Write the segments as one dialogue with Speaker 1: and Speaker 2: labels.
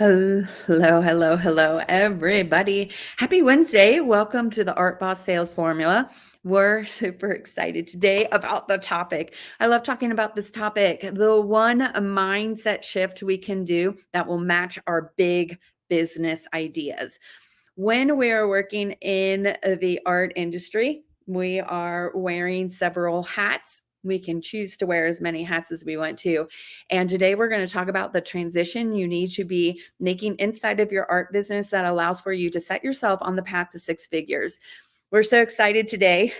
Speaker 1: Hello, everybody. Happy Wednesday. Welcome to the Art Boss Sales Formula. We're super excited today about the topic. I love talking about this topic, the one mindset shift we can do that will match our big business ideas. When we are working in the art industry, we are wearing several hats. We can choose to wear as many hats as we want to. And today we're going to talk about the transition you need to be making inside of your art business that allows for you to set yourself on the path to six figures. We're so excited today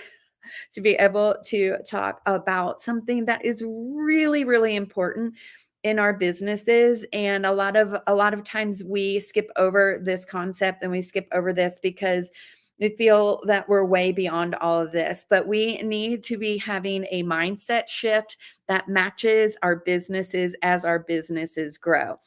Speaker 1: to be able to talk about something that is really, really important in our businesses. And a lot of times we skip over this concept and we skip over this because we feel that we're way beyond all of this, but we need to be having a mindset shift that matches our businesses as our businesses grow.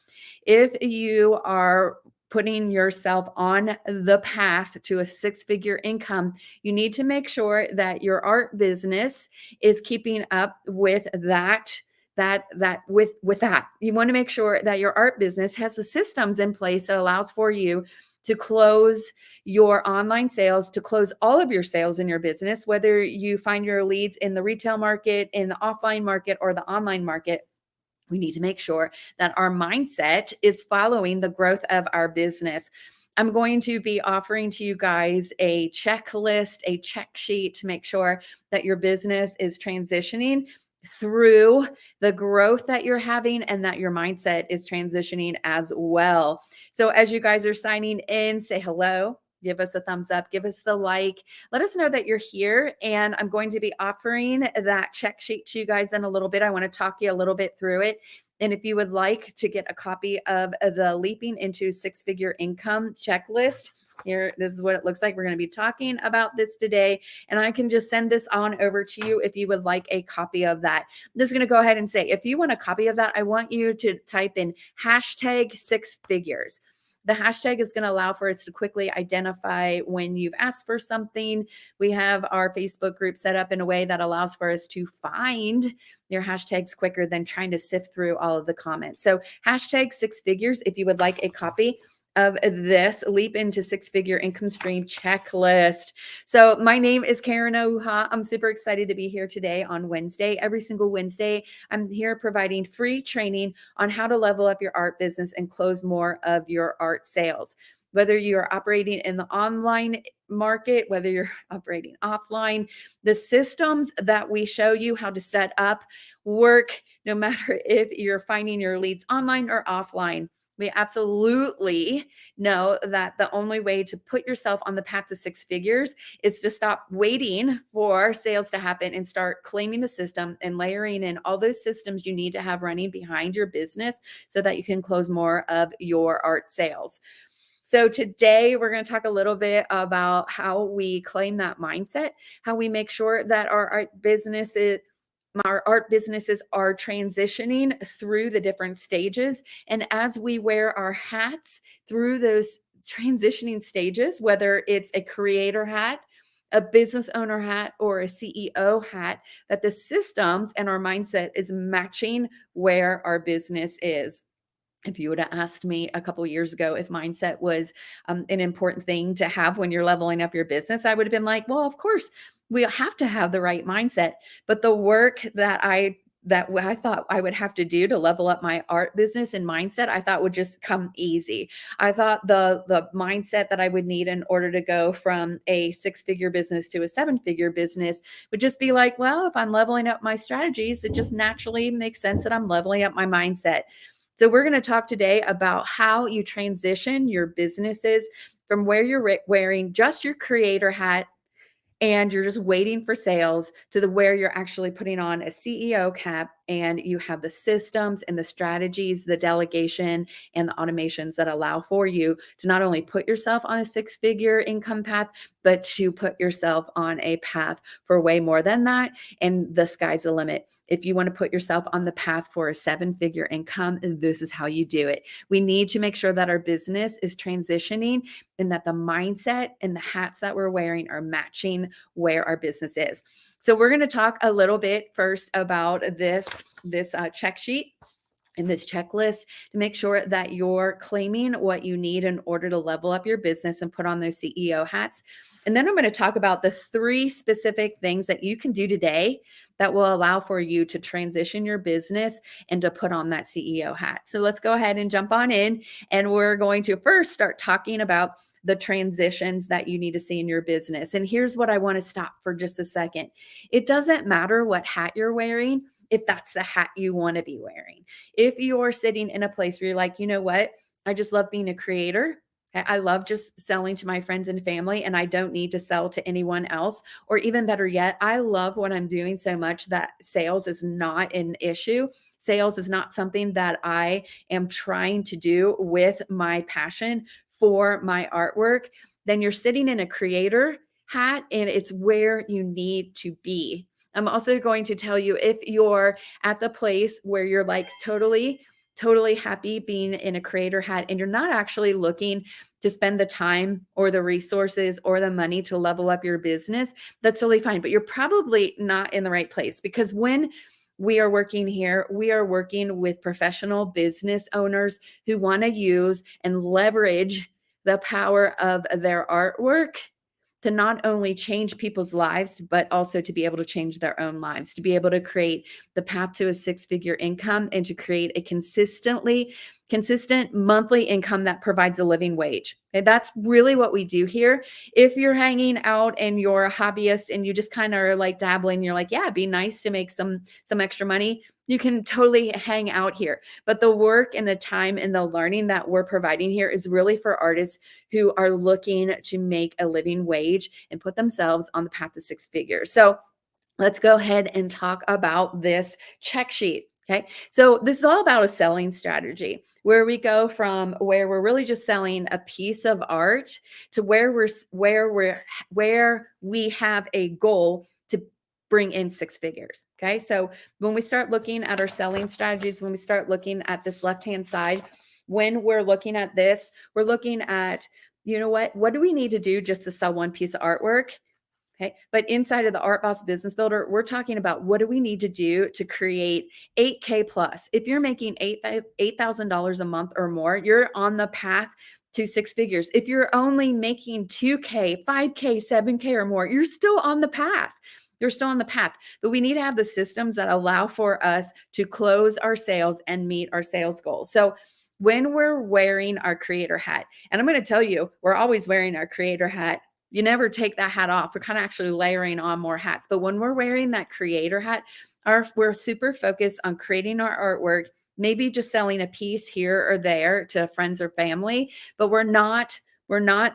Speaker 1: If you are putting yourself on the path to a six-figure income, you need to make sure that your art business is keeping up with that with that. You want to make sure that your art business has the systems in place that allows for you to close your online sales, to close all of your sales in your business, whether you find your leads in the retail market, in the offline market, or the online market. We need to make sure that our mindset is following the growth of our business. I'm going to be offering to you guys a checklist, a check sheet to make sure that your business is transitioning through the growth that you're having and that your mindset is transitioning as well. So as you guys are signing in, say hello. Give us a thumbs up, give us the like, let us know that you're here. And I'm going to be offering that check sheet to you guys in a little bit. I want to talk you a little bit through it. And if you would like to get a copy of the Leaping into Six-Figure Income checklist, here, this is what it looks like. We're going to be talking about this today, and I can just send this on over to you if you would like a copy of that. I'm just going to go ahead and say, if you want a copy of that, I want you to type in hashtag six figures. The hashtag is going to allow for us to quickly identify when you've asked for something. We have our Facebook group set up in a way that allows for us to find your hashtags quicker than trying to sift through all of the comments. So hashtag six figures if you would like a copy of this Leap into Six-Figure Income Stream checklist. So my name is Karen Ouha. I'm super excited to be here today on Wednesday. Every single Wednesday, I'm here providing free training on how to level up your art business and close more of your art sales. Whether you're operating in the online market, whether you're operating offline, the systems that we show you how to set up work no matter if you're finding your leads online or offline. We absolutely know that the only way to put yourself on the path to six figures is to stop waiting for sales to happen and start claiming the system and layering in all those systems you need to have running behind your business so that you can close more of your art sales. So today we're going to talk a little bit about how we claim that mindset, how we make sure that our art businesses are transitioning through the different stages. And as we wear our hats through those transitioning stages, whether it's a creator hat, a business owner hat, or a CEO hat, that the systems and our mindset is matching where our business is. If you would have asked me a couple of years ago if mindset was an important thing to have when you're leveling up your business, I would have been like, well, of course, we have to have the right mindset. But the work that I thought I would have to do to level up my art business and mindset, I thought would just come easy. I thought the mindset that I would need in order to go from a six-figure business to a seven-figure business would just be like, well, if I'm leveling up my strategies, it just naturally makes sense that I'm leveling up my mindset. So we're going to talk today about how you transition your businesses from where you're wearing just your creator hat and you're just waiting for sales to the where you're actually putting on a CEO cap and you have the systems and the strategies, the delegation and the automations that allow for you to not only put yourself on a six-figure income path, but to put yourself on a path for way more than that. And the sky's the limit. If you want to put yourself on the path for a seven-figure income, this is how you do it. We need to make sure that our business is transitioning and that the mindset and the hats that we're wearing are matching where our business is. So we're going to talk a little bit first about this check sheet. in this checklist to make sure that you're claiming what you need in order to level up your business and put on those CEO hats. And then I'm going to talk about the 3 specific things that you can do today that will allow for you to transition your business and to put on that CEO hat. So let's go ahead and jump on in. And we're going to first start talking about the transitions that you need to see in your business. And here's what I want to stop for just a second. It doesn't matter what hat you're wearing if that's the hat you want to be wearing. If you're sitting in a place where you're like, you know what, I just love being a creator. I love just selling to my friends and family, and I don't need to sell to anyone else. Or even better yet, I love what I'm doing so much that sales is not an issue. Sales is not something that I am trying to do with my passion for my artwork. Then you're sitting in a creator hat, and it's where you need to be. I'm also going to tell you, if you're at the place where you're like totally happy being in a creator hat and you're not actually looking to spend the time or the resources or the money to level up your business, that's totally fine. But you're probably not in the right place, because when we are working here, we are working with professional business owners who want to use and leverage the power of their artwork to not only change people's lives, but also to be able to change their own lives, to be able to create the path to a 6-figure income and to create a consistent monthly income that provides a living wage. And that's really what we do here. If you're hanging out and you're a hobbyist and you just kind of are like dabbling, you're like, yeah, it'd be nice to make some extra money, you can totally hang out here. But the work and the time and the learning that we're providing here is really for artists who are looking to make a living wage and put themselves on the path to 6 figures. So let's go ahead and talk about this check sheet. Okay. So this is all about a selling strategy, where we go from where we're really just selling a piece of art to where we have a goal to bring in 6 figures. Okay. So when we start looking at our selling strategies, when we start looking at this left-hand side, when we're looking at this, we're looking at, you know what do we need to do just to sell one piece of artwork? Okay. But inside of the Art Boss Business Builder, we're talking about what do we need to do to create 8K plus. If you're making $8,000 a month or more, you're on the path to 6 figures. If you're only making 2K, 5K, 7K or more, you're still on the path. You're still on the path. But we need to have the systems that allow for us to close our sales and meet our sales goals. So when we're wearing our creator hat, and I'm going to tell you, we're always wearing our creator hat. You never take that hat off. We're kind of actually layering on more hats. But when we're wearing that creator hat, we're super focused on creating our artwork, maybe just selling a piece here or there to friends or family, but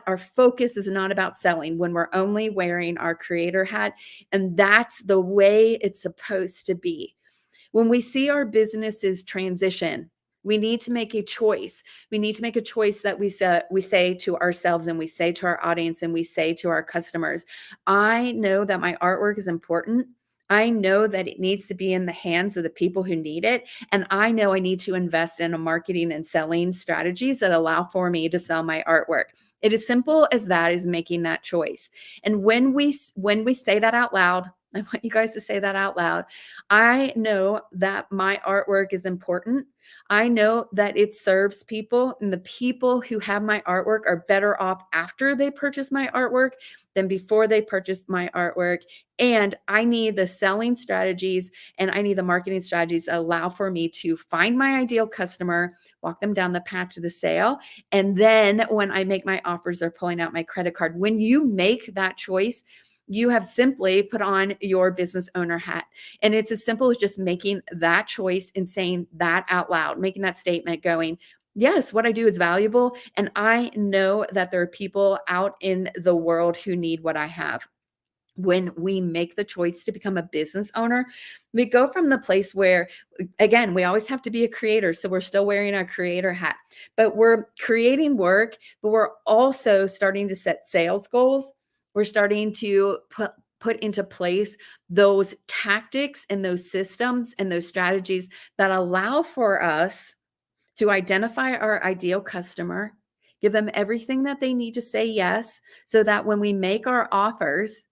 Speaker 1: our focus is not about selling when we're only wearing our creator hat. And that's the way it's supposed to be. When we see our businesses transition, we need to make a choice. We need to make a choice that we say to ourselves, and we say to our audience, and we say to our customers, I know that my artwork is important. I know that it needs to be in the hands of the people who need it. And I know I need to invest in a marketing and selling strategies that allow for me to sell my artwork. It is simple as that, is making that choice. And when we say that out loud, I want you guys to say that out loud. I know that my artwork is important. I know that it serves people, and the people who have my artwork are better off after they purchase my artwork than before they purchased my artwork. And I need the selling strategies and I need the marketing strategies that allow for me to find my ideal customer, walk them down the path to the sale. And then when I make my offers or pulling out my credit card, when you make that choice, you have simply put on your business owner hat. And it's as simple as just making that choice and saying that out loud, making that statement going, yes, what I do is valuable. And I know that there are people out in the world who need what I have. When we make the choice to become a business owner, we go from the place where, again, we always have to be a creator. So we're still wearing our creator hat, but we're creating work, but we're also starting to set sales goals. We're starting to put into place those tactics and those systems and those strategies that allow for us to identify our ideal customer, give them everything that they need to say yes, so that when we make our offers,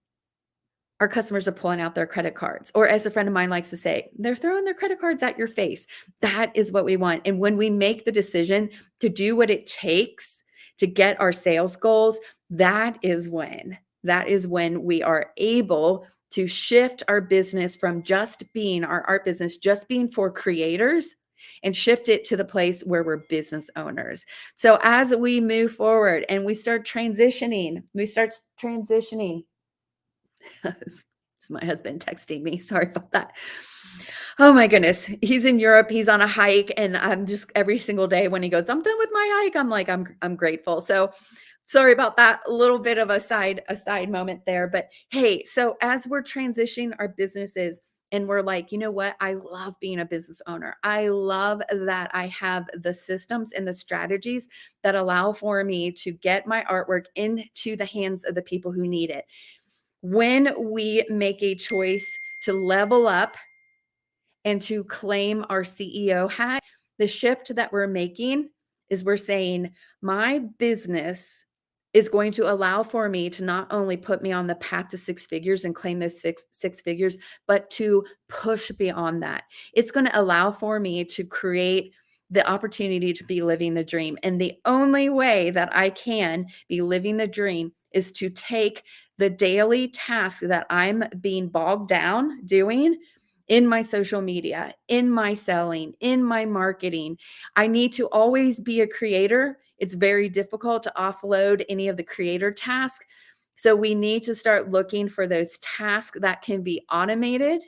Speaker 1: our customers are pulling out their credit cards. Or as a friend of mine likes to say, they're throwing their credit cards at your face. That is what we want. And when we make the decision to do what it takes to get our sales goals, that is when we are able to shift our business from just being our art business, just being for creators, and shift it to the place where we're business owners. So as we move forward and we start transitioning, it's my husband texting me. Sorry about that. Oh my goodness. He's in Europe. He's on a hike. And I'm just every single day when he goes, I'm done with my hike. I'm like, I'm grateful. So sorry about that. A little bit of a side moment there. But hey, so as we're transitioning our businesses, and we're like, you know what? I love being a business owner. I love that I have the systems and the strategies that allow for me to get my artwork into the hands of the people who need it. When we make a choice to level up and to claim our CEO hat, the shift that we're making is we're saying, my business is going to allow for me to not only put me on the path to six figures and claim those six figures, but to push beyond that. It's going to allow for me to create the opportunity to be living the dream. And the only way that I can be living the dream is to take the daily task that I'm being bogged down doing in my social media, in my selling, in my marketing. I need to always be a creator. It's very difficult to offload any of the creator tasks. So we need to start looking for those tasks that can be automated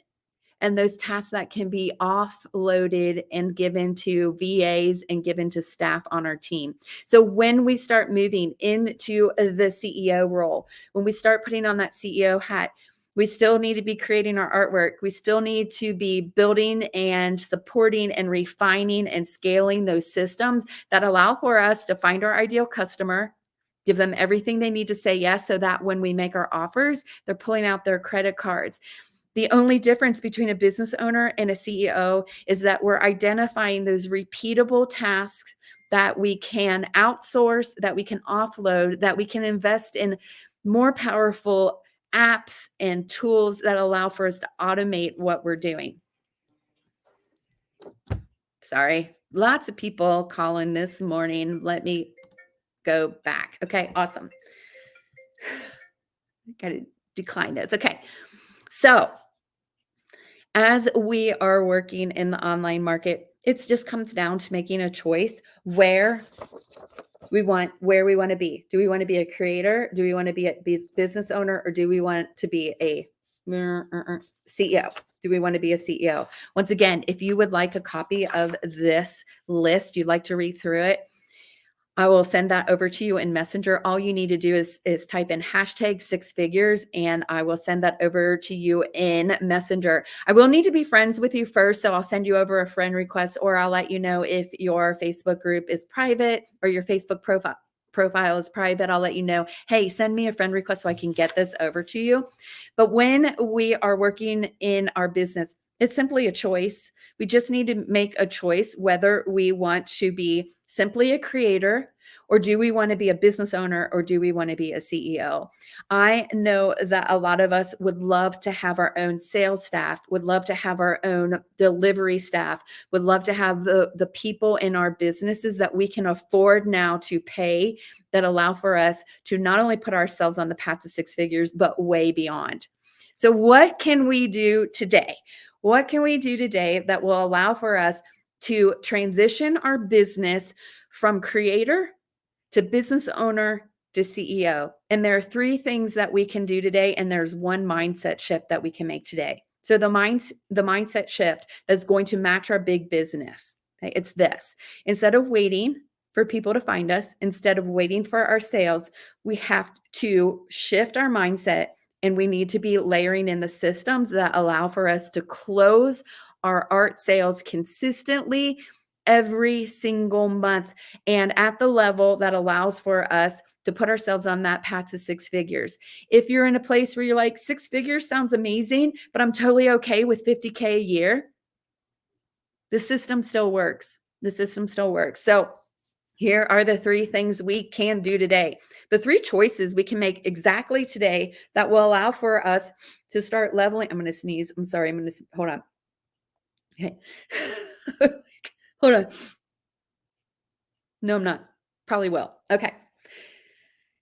Speaker 1: and those tasks that can be offloaded and given to VAs and given to staff on our team. So when we start moving into the CEO role, when we start putting on that CEO hat, we still need to be creating our artwork. We still need to be building and supporting and refining and scaling those systems that allow for us to find our ideal customer, give them everything they need to say yes, so that when we make our offers, they're pulling out their credit cards. The only difference between a business owner and a CEO is that we're identifying those repeatable tasks that we can outsource, that we can offload, that we can invest in more powerful apps and tools that allow for us to automate what we're doing. Sorry, lots of people calling this morning. Let me go back. Okay, awesome. Got to decline those. Okay, so as we are working in the online market, it just comes down to making a choice where we want to be. Do we want to be a creator? Do we want to be a business owner? Or do we want to be a CEO? Do we want to be a CEO? Once again, if you would like a copy of this list, you'd like to read through it, I will send that over to you in Messenger. All you need to do is type in hashtag six figures, and I will send that over to you in Messenger. I will need to be friends with you first, so I'll send you over a friend request, or I'll let you know if your Facebook group is private or your Facebook profile is private. I'll let you know, hey, send me a friend request so I can get this over to you. But when we are working in our business, it's simply a choice. We just need to make a choice whether we want to be simply a creator, or do we want to be a business owner, or do we want to be a CEO? I know that a lot of us would love to have our own sales staff, would love to have our own delivery staff, would love to have the people in our businesses that we can afford now to pay, that allow for us to not only put ourselves on the path to six figures, but way beyond. So what can we do today? What can we do today that will allow for us to transition our business from creator to business owner to CEO? And there are three things that we can do today, and there's one mindset shift that we can make today. So the mindset shift that's going to match our big business. Okay? It's this: instead of waiting for people to find us, instead of waiting for our sales, we have to shift our mindset, and we need to be layering in the systems that allow for us to close our art sales consistently every single month, and at the level that allows for us to put ourselves on that path to six figures. If you're in a place where you're like, six figures sounds amazing, but I'm totally okay with 50K a year, the system still works. The system still works. So Here are the three things we can do today. The three choices we can make exactly today that will allow for us to start leveling. I'm going to sneeze. I'm sorry. Hold on. Okay. Hold on. No, I'm not. Probably will. Okay.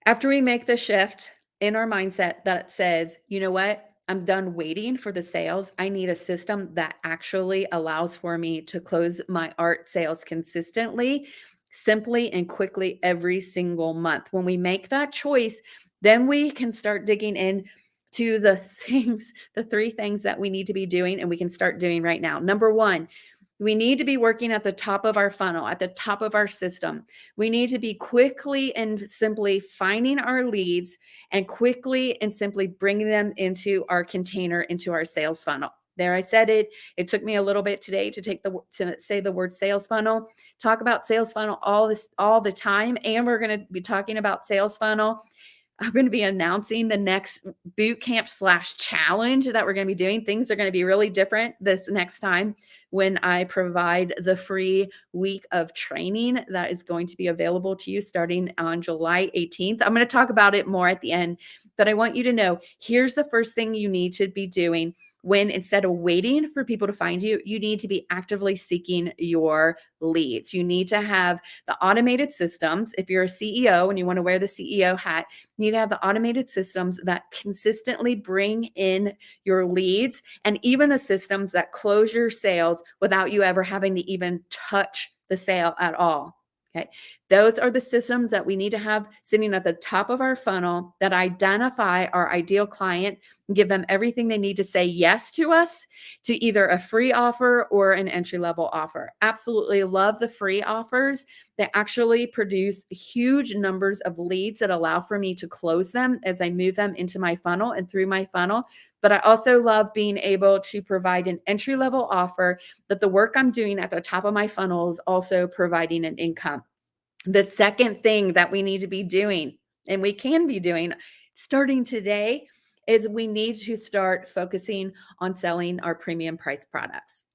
Speaker 1: After we make the shift in our mindset that says, you know what? I'm done waiting for the sales. I need a system that actually allows for me to close my art sales consistently, simply, and quickly every single month. When we make that choice, then we can start digging in to the things, the three things that we need to be doing, and we can start doing right now. Number one, we need to be working at the top of our funnel, at the top of our system. We need to be quickly and simply finding our leads and quickly and simply bringing them into our container, into our sales funnel. There, I said it. It took me a little bit today to say the word sales funnel. Talk about sales funnel all the time, and we're going to be talking about sales funnel. I'm going to be announcing the next boot camp / challenge that we're going to be doing. Things are going to be really different this next time when I provide the free week of training that is going to be available to you starting on July 18th. I'm going to talk about it more at the end, but I want you to know here's the first thing you need to be doing. When instead of waiting for people to find you, you need to be actively seeking your leads. You need to have the automated systems. If you're a CEO and you want to wear the CEO hat, you need to have the automated systems that consistently bring in your leads, and even the systems that close your sales without you ever having to even touch the sale at all. Okay. Those are the systems that we need to have sitting at the top of our funnel that identify our ideal client and give them everything they need to say yes to us, to either a free offer or an entry level offer. Absolutely love the free offers. They actually produce huge numbers of leads that allow for me to close them as I move them into my funnel and through my funnel. But I also love being able to provide an entry level offer that the work I'm doing at the top of my funnel is also providing an income. The second thing that we need to be doing, and we can be doing starting today, is we need to start focusing on selling our premium price products.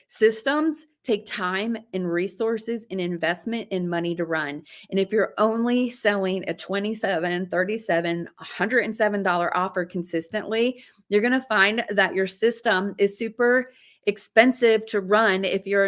Speaker 1: Systems take time and resources and investment and money to run. And if you're only selling a $27, $37, $107 offer consistently, you're going to find that your system is super expensive to run if you're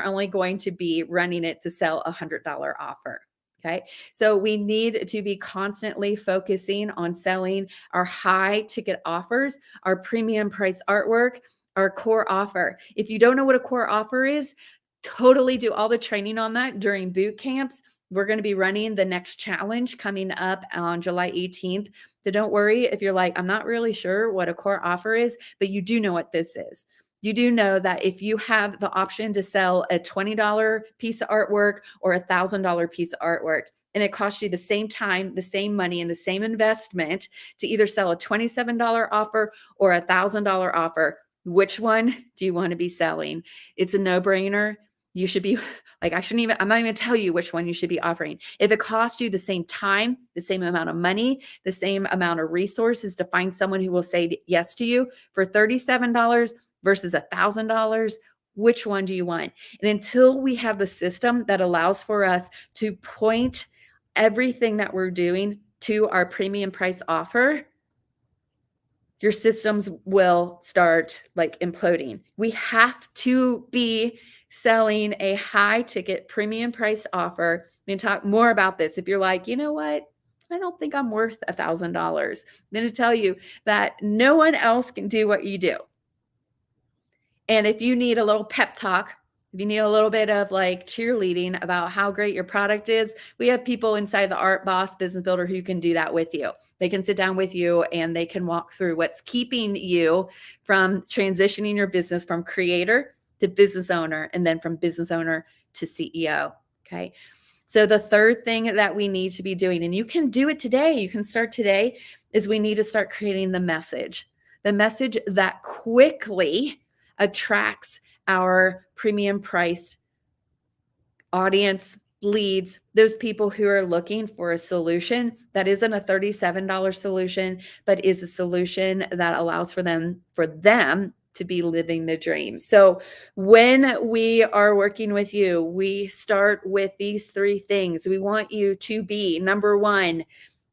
Speaker 1: only going to be running it to sell a $100 offer. Okay. So we need to be constantly focusing on selling our high ticket offers, our premium price artwork, our core offer. If you don't know what a core offer is, totally do all the training on that during boot camps. We're going to be running the next challenge coming up on July 18th. So don't worry if you're like, I'm not really sure what a core offer is, but you do know what this is. You do know that if you have the option to sell a $20 piece of artwork or a $1,000 piece of artwork, and it costs you the same time, the same money, and the same investment to either sell a $27 offer or a $1,000 offer, which one do you want to be selling? It's a no-brainer. You should be like, I'm not even tell you which one you should be offering. If it costs you the same time, the same amount of money, the same amount of resources to find someone who will say yes to you for $37 versus $1,000, which one do you want? And until we have the system that allows for us to point everything that we're doing to our premium price offer, your systems will start like imploding. We have to be selling a high ticket premium price offer. We can talk more about this. If you're like, you know what? I don't think I'm worth $1,000. I'm going to tell you that no one else can do what you do. And if you need a little pep talk, if you need a little bit of like cheerleading about how great your product is, we have people inside the Art Boss Business Builder who can do that with you. They can sit down with you and they can walk through what's keeping you from transitioning your business from creator to business owner and then from business owner to CEO. Okay. So the third thing that we need to be doing, and you can do it today, you can start today, is we need to start creating the message that quickly attracts our premium price audience, leads, those people who are looking for a solution that isn't a $37 solution, but is a solution that allows for them to be living the dream. So when we are working with you, we start with these three things. We want you to be, number one,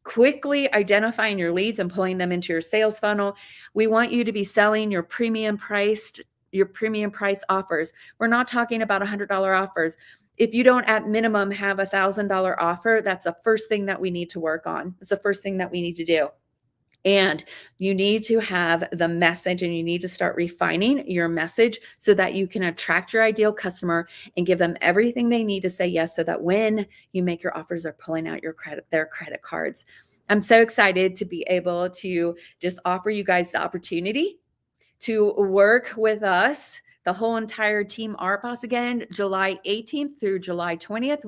Speaker 1: quickly identifying your leads and pulling them into your sales funnel. We want you to be selling your premium price offers. We're not talking about $100 offers. If you don't at minimum have $1,000 offer, that's the first thing that we need to work on. It's the first thing that we need to do. And you need to have the message, and you need to start refining your message so that you can attract your ideal customer and give them everything they need to say yes, so that when you make your offers, they're pulling out their credit cards. I'm so excited to be able to just offer you guys the opportunity to work with us, the whole entire team Art Boss. Again, July 18th through July 20th,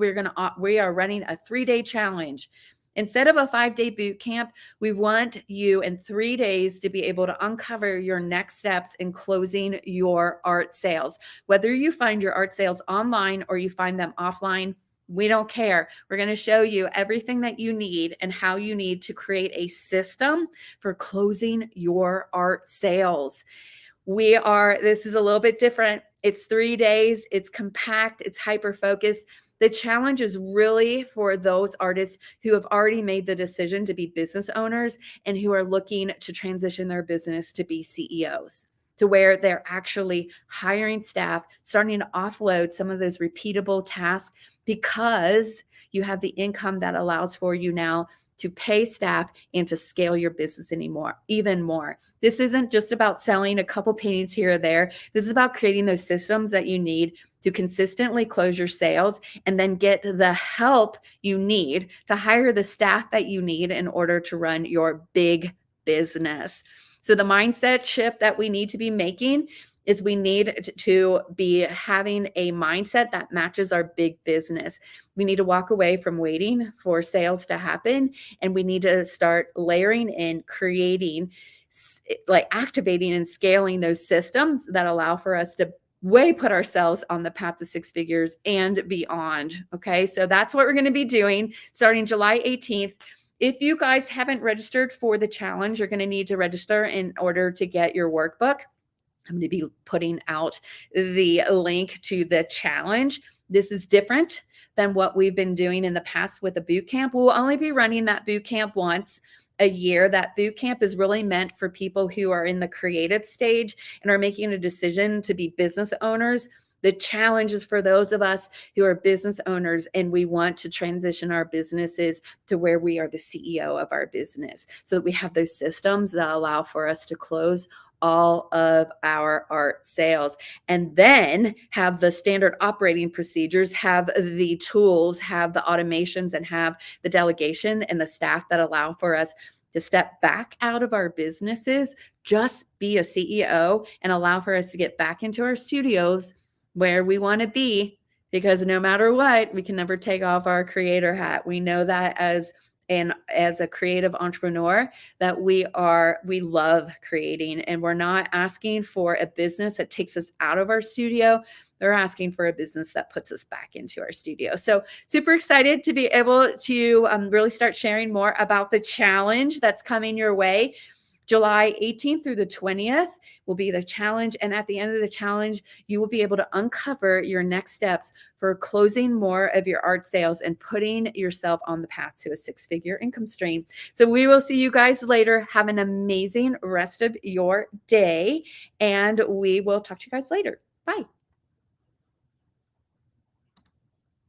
Speaker 1: we are running a 3-day challenge. Instead of a 5-day boot camp, we want you in 3 days to be able to uncover your next steps in closing your art sales. Whether you find your art sales online or you find them offline, we don't care. We're going to show you everything that you need and how you need to create a system for closing your art sales. This is a little bit different. It's 3 days. It's compact. It's hyper-focused. The challenge is really for those artists who have already made the decision to be business owners and who are looking to transition their business to be CEOs, to where they're actually hiring staff, starting to offload some of those repeatable tasks because you have the income that allows for you now to pay staff and to scale your business even more. This isn't just about selling a couple paintings here or there. This is about creating those systems that you need to consistently close your sales and then get the help you need to hire the staff that you need in order to run your big business. So the mindset shift that we need to be making is we need to be having a mindset that matches our big business. We need to walk away from waiting for sales to happen, and we need to start layering and creating, like activating and scaling those systems that allow for us to put ourselves on the path to 6 figures and beyond. Okay, so that's what we're going to be doing starting July 18th. If you guys haven't registered for the challenge, you're going to need to register in order to get your workbook. I'm going to be putting out the link to the challenge. This is different than what we've been doing in the past with the boot camp. We'll only be running that boot camp once a year. That boot camp is really meant for people who are in the creative stage and are making a decision to be business owners. The challenge is for those of us who are business owners and we want to transition our businesses to where we are the CEO of our business, so that we have those systems that allow for us to close all of our art sales, and then have the standard operating procedures, have the tools, have the automations, and have the delegation and the staff that allow for us to step back out of our businesses, just be a CEO, and allow for us to get back into our studios where we want to be, because no matter what, we can never take off our creator hat. We know that as a creative entrepreneur, that we love creating, and we're not asking for a business that takes us out of our studio. They're asking for a business that puts us back into our studio. So super excited to be able to really start sharing more about the challenge that's coming your way. July 18th through the 20th will be the challenge. And at the end of the challenge, you will be able to uncover your next steps for closing more of your art sales and putting yourself on the path to a 6-figure income stream. So we will see you guys later. Have an amazing rest of your day, and we will talk to you guys later. Bye.